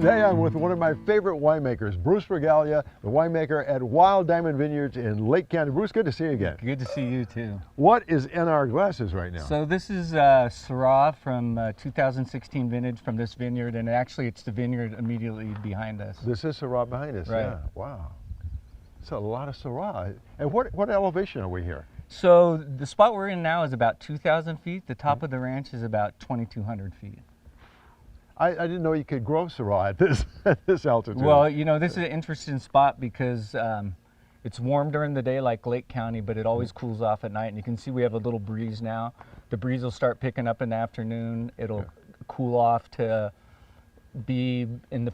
Today I'm with one of my favorite winemakers, Bruce Regalia, the winemaker at Wild Diamond Vineyards in Lake County. Bruce, good to see you again. Good to see you too. What is in our glasses right now? So this is Syrah from 2016 vintage from this vineyard, and actually it's the vineyard immediately behind us. This is Syrah behind us, right. Yeah, wow. It's a lot of Syrah. And what elevation are we here? So the spot we're in now is about 2,000 feet. The top of the ranch is about 2,200 feet. I didn't know you could grow Syrah at this altitude. Well, you know, this is an interesting spot because it's warm during the day like Lake County, but it always cools off at night. And you can see we have a little breeze now. The breeze will start picking up in the afternoon. It'll cool off to be in the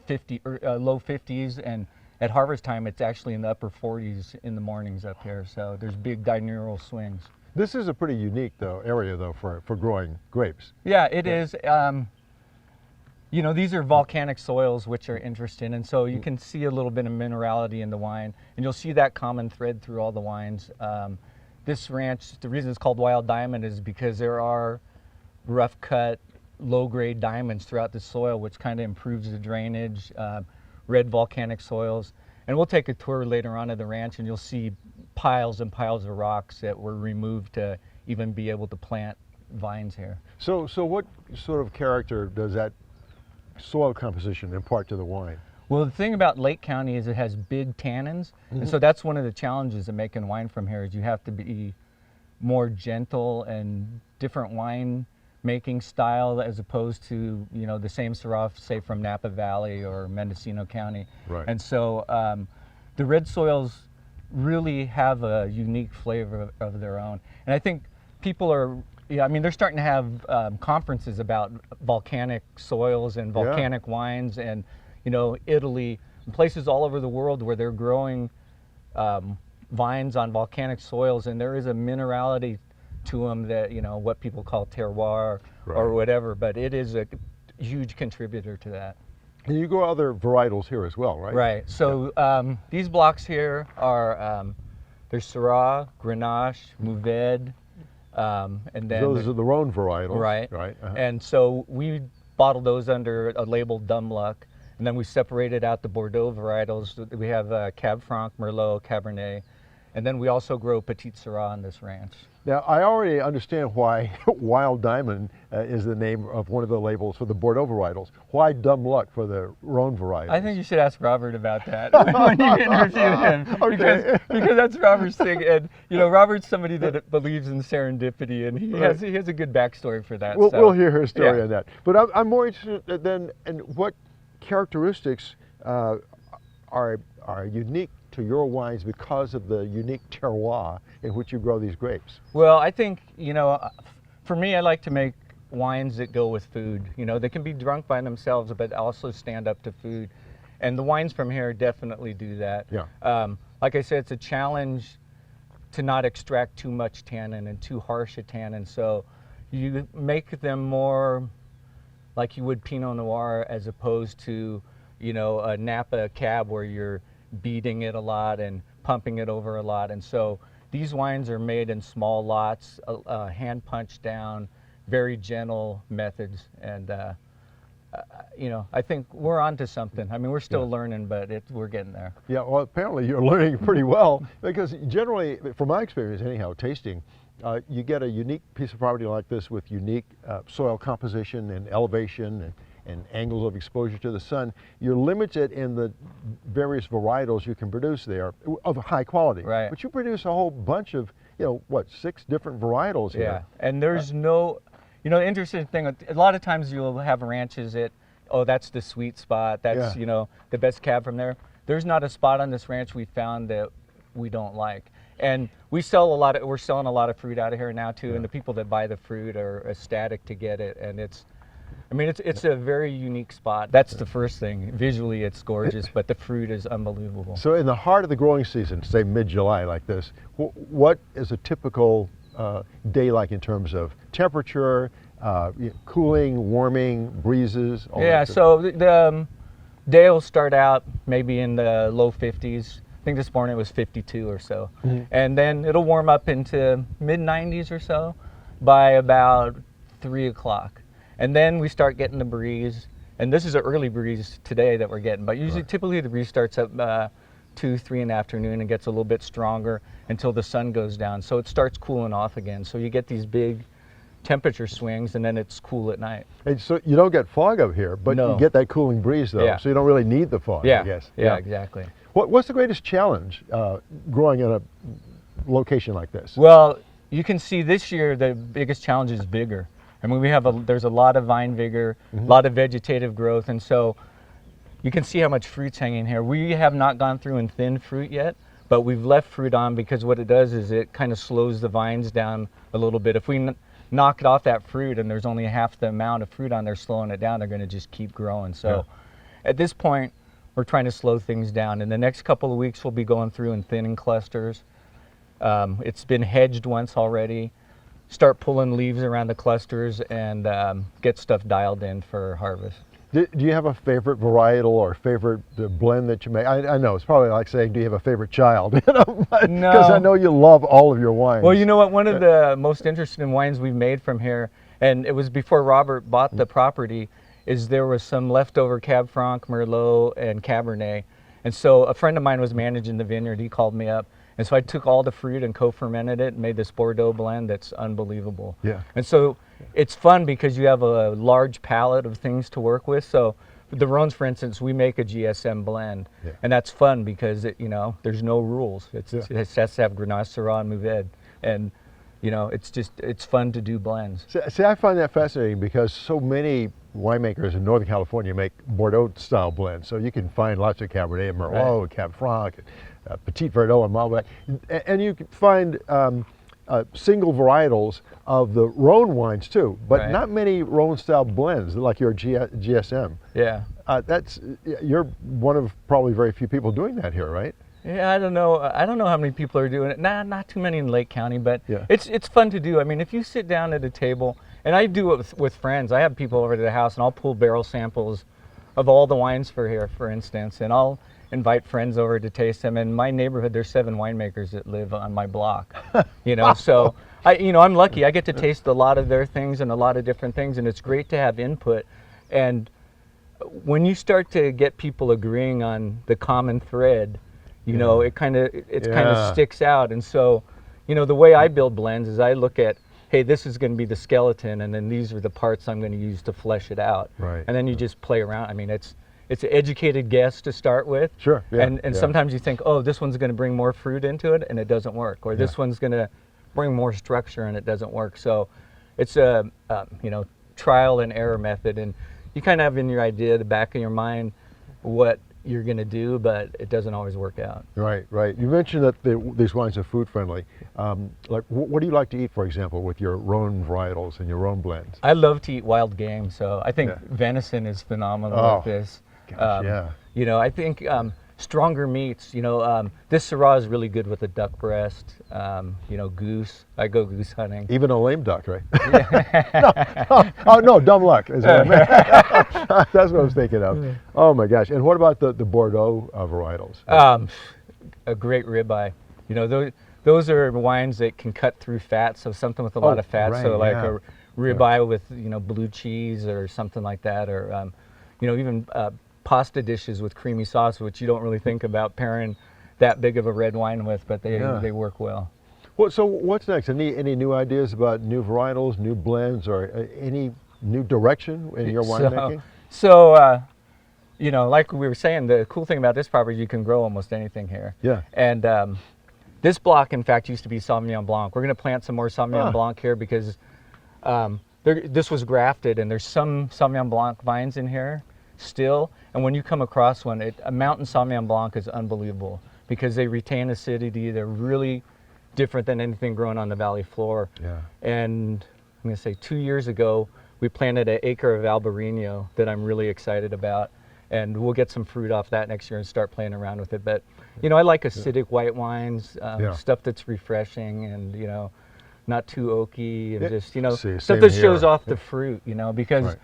low 50s, and at harvest time it's actually in the upper 40s in the mornings up here. So there's big diurnal swings. This is a pretty unique area for growing grapes. Yeah, it is. You know, these are volcanic soils which are interesting, and so you can see a little bit of minerality in the wine, and you'll see that common thread through all the wines. This ranch, the reason it's called Wild Diamond is because there are rough cut, low grade diamonds throughout the soil, which kind of improves the drainage, red volcanic soils. And we'll take a tour later on of the ranch, and you'll see piles and piles of rocks that were removed to even be able to plant vines here. So what sort of character does that soil composition impart to the wine? Well, the thing about Lake County is it has big tannins, and so that's one of the challenges of making wine from here is you have to be more gentle and different wine making style as opposed to, you know, the same Syrah, say, from Napa Valley or Mendocino County. Right. And so the red soils really have a unique flavor of their own. And I think people are, yeah, I mean, they're starting to have conferences about volcanic soils and volcanic wines, and, you know, Italy, and places all over the world where they're growing vines on volcanic soils, and there is a minerality to them that, you know, what people call terroir or whatever, but it is a huge contributor to that. And you grow other varietals here as well, right? Right. So these blocks here are, there's Syrah, Grenache, Mourvèdre, and then those are the Rhone varietals. Right. Right. And so we bottle those under a label Dumluck, and then we separated out the Bordeaux varietals. We have Cab Franc, Merlot, Cabernet, and then we also grow Petite Syrah on this ranch. Now, I already understand why Wild Diamond is the name of one of the labels for the Bordeaux varietals. Why Dumluck for the Rhone varietals? I think you should ask Robert about that when you interview him, because that's Robert's thing. And, you know, Robert's somebody that believes in serendipity, and he has a good backstory for that. We'll hear her story on that. But I'm more interested then in what characteristics are unique to your wines because of the unique terroir in which you grow these grapes. Well, I think, you know, for me, I like to make wines that go with food. You know, they can be drunk by themselves, but also stand up to food. And the wines from here definitely do that. Yeah. Like I said, it's a challenge to not extract too much tannin and too harsh a tannin. So you make them more like you would Pinot Noir as opposed to, you know, a Napa Cab where you're beating it a lot and pumping it over a lot. And so these wines are made in small lots, hand punched down, very gentle methods. And, you know, I think we're onto something. I mean, we're still learning, but we're getting there. Yeah, well, apparently you're learning pretty well, because generally, from my experience anyhow, tasting, you get a unique piece of property like this with unique soil composition and elevation and angles of exposure to the sun. You're limited in the various varietals you can produce there of high quality. Right. But you produce a whole bunch of, you know, what, 6 different varietals here. Yeah, and there's no, you know, the interesting thing, a lot of times you'll have ranches that, oh, that's the sweet spot, that's, you know, the best cab from there. There's not a spot on this ranch we found that we don't like. And we're selling a lot of fruit out of here now too, and the people that buy the fruit are ecstatic to get it, and it's, I mean, it's a very unique spot. That's the first thing. Visually, it's gorgeous, but the fruit is unbelievable. So in the heart of the growing season, say mid-July like this, what is a typical day like in terms of temperature, cooling, warming, breezes? Yeah, so the day will start out maybe in the low 50s. I think this morning it was 52 or so. And then it'll warm up into mid-90s or so by about 3 o'clock. And then we start getting the breeze, And this is an early breeze today that we're getting, but usually typically the breeze starts at 2, 3 in the afternoon and gets a little bit stronger until the sun goes down. So it starts cooling off again. So you get these big temperature swings, and then it's cool at night. And so you don't get fog up here, but No. you get that cooling breeze though. Yeah. So you don't really need the fog, I guess. Yeah, exactly. What's the greatest challenge growing in a location like this? Well, you can see this year the biggest challenge is bigger. I mean, there's a lot of vine vigor, a lot of vegetative growth, and so you can see how much fruit's hanging here. We have not gone through and thinned fruit yet, but we've left fruit on because what it does is it kind of slows the vines down a little bit. If we knock it off that fruit and there's only half the amount of fruit on there slowing it down, they're going to just keep growing. So at this point, we're trying to slow things down. In the next couple of weeks, we'll be going through and thinning clusters. It's been hedged once already. Start pulling leaves around the clusters and get stuff dialed in for harvest. Do you have a favorite varietal or favorite blend that you make? I know it's probably like saying, do you have a favorite child? No. Because I know you love all of your wines. Well, you know what? One of the most interesting wines we've made from here, and it was before Robert bought the property, is there was some leftover Cab Franc, Merlot, and Cabernet. And so a friend of mine was managing the vineyard. He called me up. And so I took all the fruit and co-fermented it and made this Bordeaux blend that's unbelievable. Yeah. And so it's fun because you have a large palette of things to work with. So the Rhones, for instance, we make a GSM blend. Yeah. And that's fun because, there's no rules. It has to have Grenache, Syrah, and Mourvèdre. And, it's fun to do blends. See, I find that fascinating because so many winemakers in Northern California make Bordeaux-style blends. So you can find lots of Cabernet and Merlot, and Cab Franc, Petit Verdot and Malbec, and you can find single varietals of the Rhone wines too, but not many Rhone-style blends like your GSM. Yeah. You're one of probably very few people doing that here, right? Yeah, I don't know how many people are doing it. Not too many in Lake County, but it's fun to do. I mean, if you sit down at a table, and I do it with friends. I have people over to the house, and I'll pull barrel samples of all the wines for here, for instance, and I'll invite friends over to taste them. In my neighborhood, there's 7 winemakers that live on my block. So I'm lucky. I get to taste a lot of their things and a lot of different things, and it's great to have input. And when you start to get people agreeing on the common thread, it kind of sticks out. And so, the way I build blends is I look at, hey, this is going to be the skeleton, and then these are the parts I'm going to use to flesh it out. Right. And then you just play around. I mean, it's an educated guess to start with. Sure. Yeah, and sometimes you think, oh, this one's going to bring more fruit into it, and it doesn't work. Or this one's going to bring more structure, and it doesn't work. So it's a trial and error method, and you kind of have in your idea, the back of your mind, what you're going to do, but it doesn't always work out. Right. You mentioned that these wines are food friendly. What do you like to eat, for example, with your Rhone varietals and your Rhone blends? I love to eat wild game, so I think venison is phenomenal with this. Gosh, I think stronger meats. This Syrah is really good with a duck breast. Goose. I go goose hunting. Even a lame duck, right? No, dumb luck. Is what I meant. That's what I was thinking of. Oh my gosh! And what about the Bordeaux varietals? A great ribeye. Those are wines that can cut through fat. So something with a lot of fat. Right, so like a ribeye with blue cheese or something like that, or even pasta dishes with creamy sauce, which you don't really think about pairing that big of a red wine with, but they work well. Well, so what's next? Any new ideas about new varietals, new blends, or any new direction in your winemaking? So, like we were saying, the cool thing about this property, you can grow almost anything here. Yeah. And this block, in fact, used to be Sauvignon Blanc. We're going to plant some more Sauvignon Blanc here because this was grafted, and there's some Sauvignon Blanc vines in here still. And when you come across one, a mountain Sauvignon Blanc is unbelievable because they retain acidity. They're really different than anything grown on the valley floor. Yeah. And I'm going to say 2 years ago, we planted an acre of Albarino that I'm really excited about. And we'll get some fruit off that next year and start playing around with it. But, I like acidic white wines, stuff that's refreshing and, not too oaky and just, stuff that shows off the fruit, because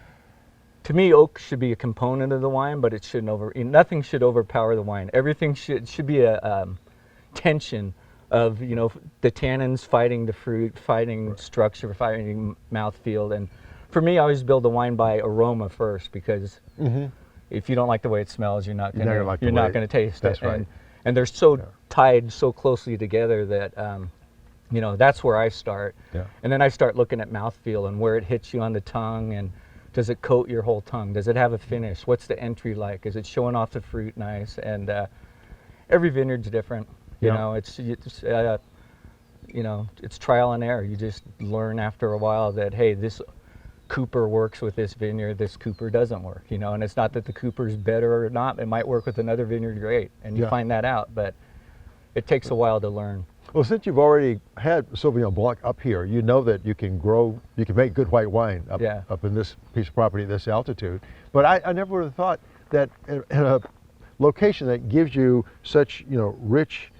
to me, oak should be a component of the wine, but it shouldn't nothing should overpower the wine. Everything should be a tension of, the tannins fighting the fruit, fighting structure, fighting mouthfeel. And for me, I always build the wine by aroma first, because Mm-hmm. if you don't like the way it smells, you're not You're not going gonna like the way to taste that's it. right. And they're so tied so closely together that you know, that's where I start. Yeah. And then I start looking at mouthfeel and where it hits you on the tongue, and does it coat your whole tongue? Does it have a finish? What's the entry like? Is it showing off the fruit nice? And every vineyard's different. You Yeah. know, it's you know, it's trial and error. You just learn after a while that, hey, this Cooper works with this vineyard, this Cooper doesn't work, you know, and it's not that the Cooper's better or not. It might work with another vineyard great, and you Yeah. find that out, but it takes a while to learn. Well, since you've already had Sauvignon Blanc up here, you know that you can make good white wine up in this piece of property at this altitude. But I never would have thought that in a location that gives you such, you know, rich,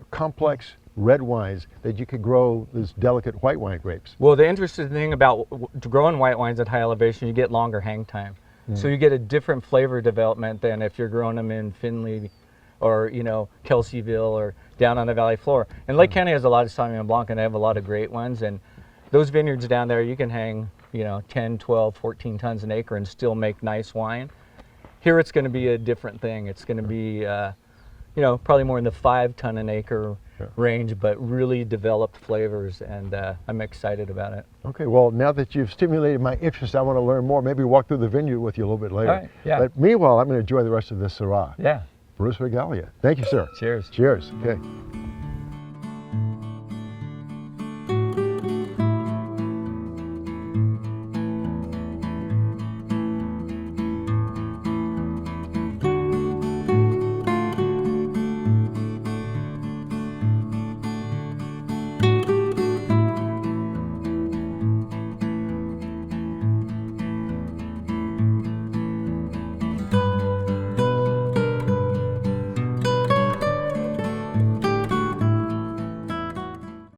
complex red wines, that you could grow this delicate white wine grapes. Well, the interesting thing about growing white wines at high elevation, you get longer hang time. So you get a different flavor development than if you're growing them in Findlay or, you know, Kelseyville or down on the valley floor. And Lake County has a lot of Sauvignon Blanc, and they have a lot of great ones. And those vineyards down there, you can hang, you know, 10, 12, 14 tons an acre and still make nice wine. Here it's going to be a different thing. It's going to be, you know, probably more in the 5 ton an acre range, but really developed flavors, and I'm excited about it. Okay, well, now that you've stimulated my interest, I want to learn more. Maybe walk through the vineyard with you a little bit later. All right, yeah. But meanwhile, I'm going to enjoy the rest of this Syrah. Yeah. Bruce Regalia. Thank you, sir. Cheers. Cheers. Okay.